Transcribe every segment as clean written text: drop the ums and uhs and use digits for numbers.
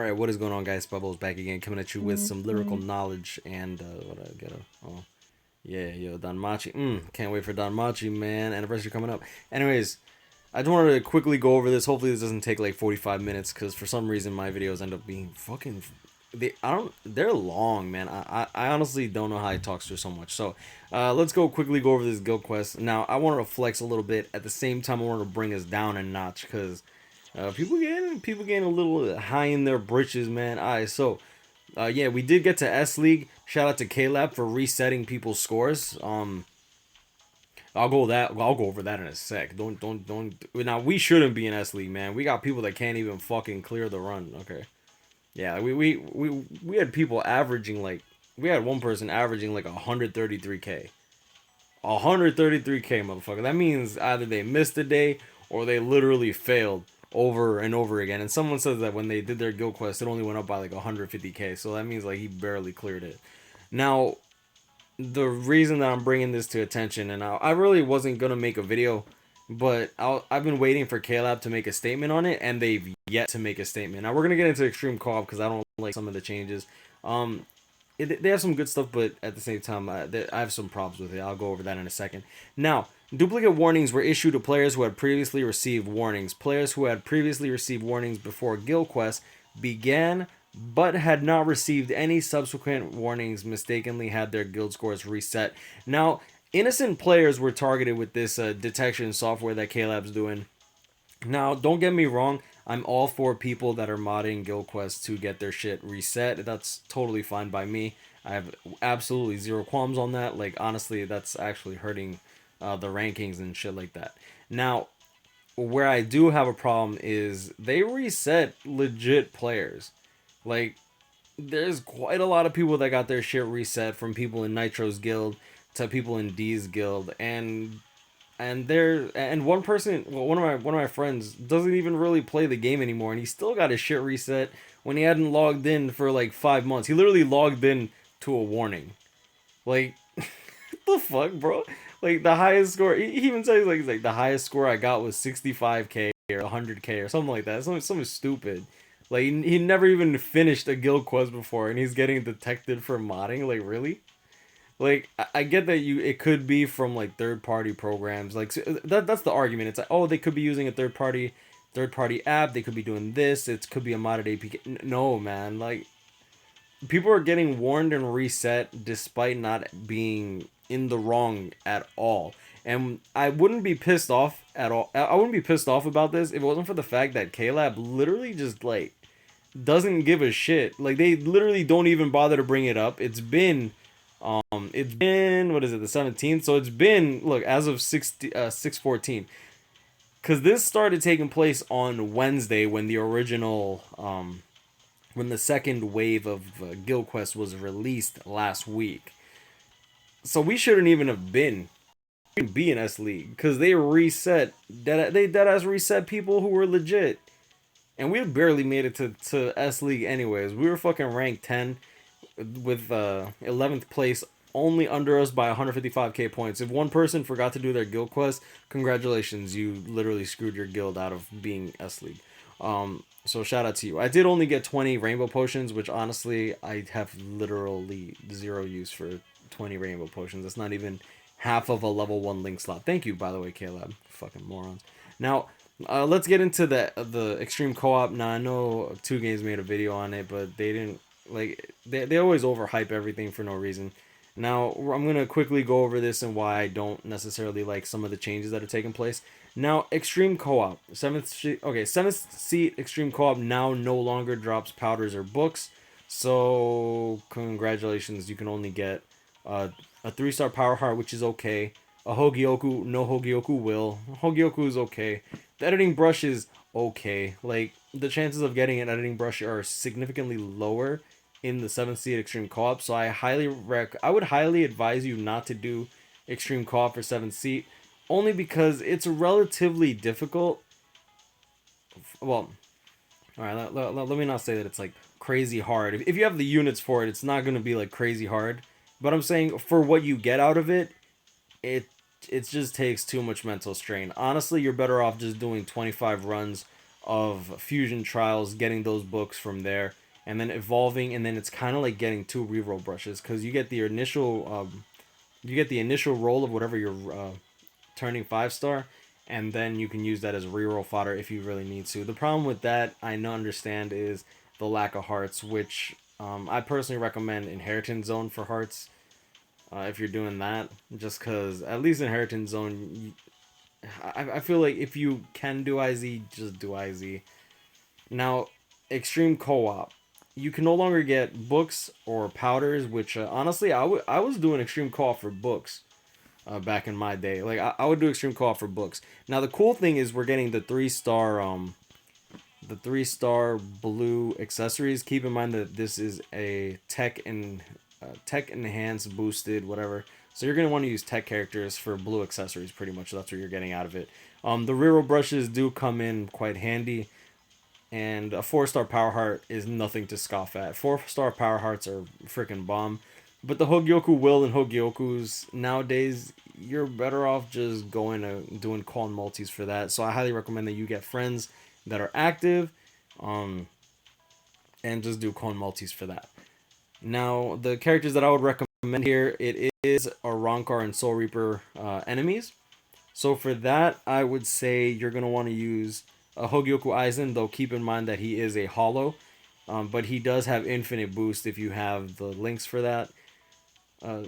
Alright, what is going on, guys? Bubbles back again, coming at you with some lyrical knowledge and, what I get oh, yeah, yo, Don Machi. Can't wait for Don Machi, man. Anniversary coming up. Anyways, I just wanted to quickly go over this. Hopefully this doesn't take like 45 minutes, because for some reason my videos end up being fucking... they're long, man. I honestly don't know how he talks through so much. So, let's quickly go over this guild quest. Now, I wanted to flex a little bit. At the same time, I wanted to bring us down a notch, because... people getting a little high in their britches, man. Alright, so yeah, we did get to S League. Shout out to K-Lab for resetting people's scores. I'll go over that in a sec. Don't. Now we shouldn't be in S League, man. We got people that can't even fucking clear the run. Okay. Yeah, we had people averaging like, we had one person averaging like 133k. 133k, motherfucker. That means either they missed a day or they literally failed over and over again. And someone says that when they did their guild quest, it only went up by like 150k. So that means like he barely cleared it. Now, the reason that I'm bringing this to attention, and I really wasn't gonna make a video, but I've been waiting for K-Lab to make a statement on it, and they've yet to make a statement. Now we're gonna get into extreme co-op because I don't like some of the changes. They have some good stuff, but at the same time, I have some problems with it. I'll go over that in a second. Now, duplicate warnings were issued to players who had previously received warnings. Players who had previously received warnings before guild quest began, but had not received any subsequent warnings, mistakenly had their guild scores reset. Now, innocent players were targeted with this detection software that K-Lab's doing. Now, don't get me wrong, I'm all for people that are modding guild quests to get their shit reset. That's totally fine by me. I have absolutely zero qualms on that. Like, honestly, that's actually hurting the rankings and shit like that. Now, where I do have a problem is they reset legit players. Like, there's quite a lot of people that got their shit reset, from people in Nitro's guild to people in D's guild, and one person, well, one of my friends doesn't even really play the game anymore, and he still got his shit reset when he hadn't logged in for like 5 months. He literally logged in to a warning. Like, what the fuck, bro? Like, the highest score, he even says like the highest score I got was 65k or 100k or something like that. Something stupid. Like, he never even finished a guild quest before, and he's getting detected for modding. Like, really? Like, I get that it could be from like third party programs. Like, so that's the argument. It's like, oh, they could be using a third party app. They could be doing this. It could be a modded APK. No, man. Like, people are getting warned and reset despite not being in the wrong at all. And I wouldn't be pissed off at all. I wouldn't be pissed off about this if it wasn't for the fact that K-Lab literally just like doesn't give a shit. Like, they literally don't even bother to bring it up. It's been, what is it, the 17th? So it's been, look, as of 6/14, because this started taking place on Wednesday when the original when the second wave of Guild Quest was released last week. So we shouldn't even have be in S League, because they deadass reset people who were legit, and we barely made it to S League anyways. We were fucking ranked 10 with 11th place, only under us by 155k points. If one person forgot to do their guild quest, congratulations, you literally screwed your guild out of being S League. So shout out to you. I did only get 20 rainbow potions, which honestly I have literally zero use for 20 rainbow potions. That's not even half of a level 1 link slot. Thank you, by the way, Caleb. Fucking morons. Now, let's get into the extreme co-op. Now, I know 2Games made a video on it, but they didn't, like, they always overhype everything for no reason. Now, I'm going to quickly go over this and why I don't necessarily like some of the changes that are taking place. Now, extreme co-op. 7th seat extreme co-op now no longer drops powders or books. So, congratulations, you can only get a 3-star power heart, which is okay. A Hogyoku, no Hogyoku will. Hogyoku is okay. The editing brush is okay. Like, the chances of getting an editing brush are significantly lower in the 7th seed extreme co-op, so I would highly advise you not to do extreme co-op for 7th seed, only because it's relatively difficult. Well, alright, let me not say that it's like crazy hard. If you have the units for it, it's not going to be like crazy hard, but I'm saying for what you get out of it, it just takes too much mental strain. Honestly, you're better off just doing 25 runs of Fusion Trials, getting those books from there, and then evolving, and then it's kind of like getting two reroll brushes because you get the initial roll of whatever you're turning 5 star, and then you can use that as reroll fodder if you really need to. The problem with that, I know understand, is the lack of hearts, which I personally recommend Inheritance Zone for hearts if you're doing that, just because at least Inheritance Zone, I feel like if you can do IZ, just do IZ. Now, Extreme Co-op. You can no longer get books or powders, which honestly, I was doing Extreme Co-op for books back in my day. Like I would do Extreme Co-op for books. Now the cool thing is we're getting the 3 star blue accessories. Keep in mind that this is a tech enhanced boosted whatever. So you're gonna want to use tech characters for blue accessories. Pretty much that's what you're getting out of it. The reroll brushes do come in quite handy, and a 4 star power heart is nothing to scoff at. 4 star power hearts are freaking bomb. But the Hogyoku will and Hogyokus nowadays, you're better off just going to doing call and multis for that. So I highly recommend that you get friends that are active, um, and just do call and multis for that. Now the characters that I would recommend here, it is Arankar and Soul Reaper enemies. So for that, I would say you're gonna want to use a Hogyoku Aizen, though keep in mind that he is a hollow, but he does have infinite boost if you have the links for that. Uh,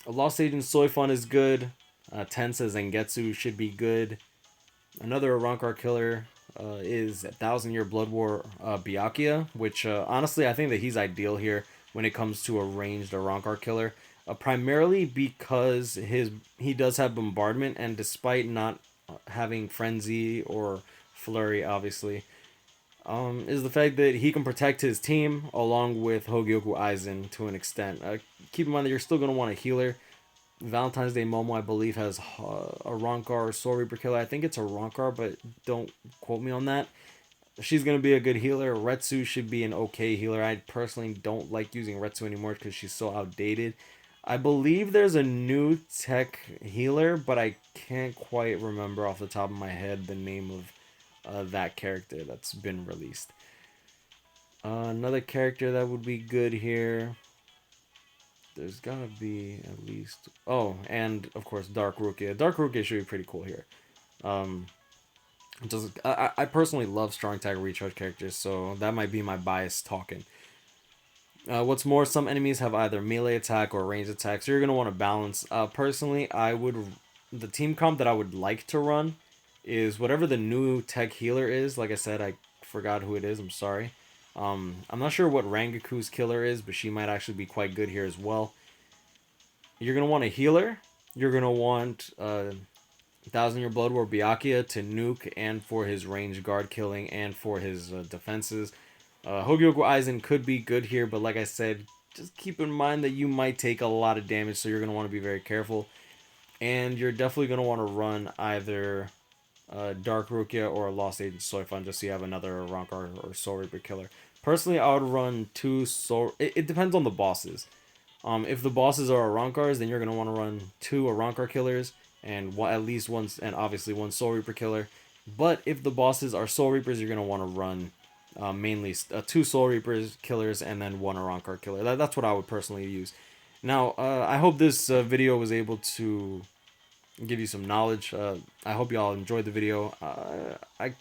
a Lost Agent Soifun is good. Tensa Zangetsu should be good. Another Arankar killer is 1,000 Year Blood War Byakuya, which honestly I think that he's ideal here when it comes to a ranged Arankar killer. Primarily because he does have bombardment, and despite not having frenzy or flurry, obviously, is the fact that he can protect his team along with Hogyoku Aizen to an extent. Keep in mind that you're still going to want a healer. Valentine's Day Momo, I believe, has a Rankar Soul Reaper killer. I think it's a Rankar, but don't quote me on that. She's going to be a good healer. Retsu should be an okay healer. I personally don't like using Retsu anymore because she's so outdated. I believe there's a new tech healer, but I can't quite remember off the top of my head the name of that character that's been released. Another character that would be good here. There's gotta be at least. Oh, and of course Dark Rukia. Dark Rukia should be pretty cool here. Um, just I personally love strong tag recharge characters, so that might be my bias talking. What's more, some enemies have either melee attack or range attack, so you're gonna want to balance. Personally, the team comp that I would like to run is whatever the new tech healer is. Like I said, I forgot who it is. I'm sorry. I'm not sure what Rangaku's killer is, but she might actually be quite good here as well. You're gonna want a healer. You're gonna want 1,000 Year Blood War Byakuya to nuke and for his range guard killing and for his defenses. Hogyoku Aizen could be good here, but like I said, just keep in mind that you might take a lot of damage, so you're going to want to be very careful. And you're definitely going to want to run either Dark Rukia or Lost Agent Soifun just so you have another Rankar or Soul Reaper killer. Personally, I would run two Soul... It depends on the bosses. If the bosses are Arankars, then you're going to want to run two Arankar killers and at least one, and obviously one Soul Reaper killer. But if the bosses are Soul Reapers, you're going to want to run mainly two Soul Reapers killers and then one Arankar killer. That's what I would personally use. Now, I hope this video was able to give you some knowledge. I hope y'all enjoyed the video. I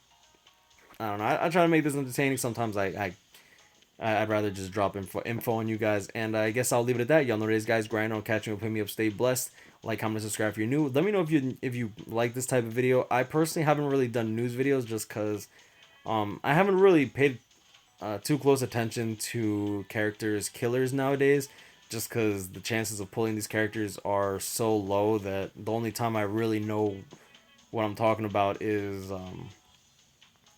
don't know. I try to make this entertaining. Sometimes I'd rather just drop info on you guys. And I guess I'll leave it at that. Y'all know today's guys. Grind on, catching up, hit me up, stay blessed. Like, comment, subscribe if you're new. Let me know if you like this type of video. I personally haven't really done news videos just because I haven't really paid too close attention to characters killers nowadays, just because the chances of pulling these characters are so low that the only time I really know what I'm talking about is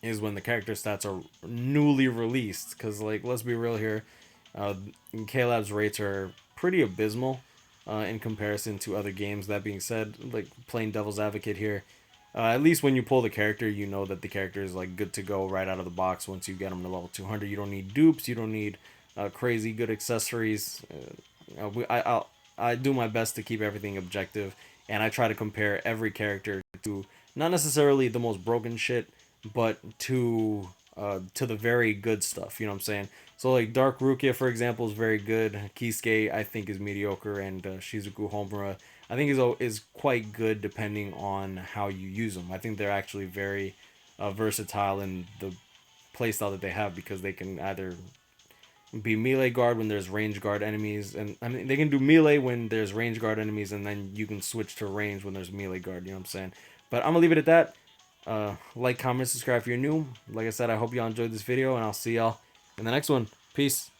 when the character stats are newly released. Because, like, let's be real here, K-Lab's rates are pretty abysmal in comparison to other games. That being said, like, playing devil's advocate here, at least when you pull the character, you know that the character is like good to go right out of the box once you get them to level 200. You don't need dupes. You don't need crazy good accessories. I do my best to keep everything objective, and I try to compare every character to not necessarily the most broken shit, but to the very good stuff. You know what I'm saying? So like Dark Rukia, for example, is very good. Kisuke, I think, is mediocre, and Shizuku Homura, I think, is quite good depending on how you use them. I think they're actually very versatile in the playstyle that they have, because they can either be melee guard when there's range guard enemies, and I mean they can do melee when there's range guard enemies, and then you can switch to range when there's melee guard. You know what I'm saying? But I'm gonna leave it at that. Like, comment, subscribe if you're new. Like I said, I hope y'all enjoyed this video, and I'll see y'all in the next one. Peace.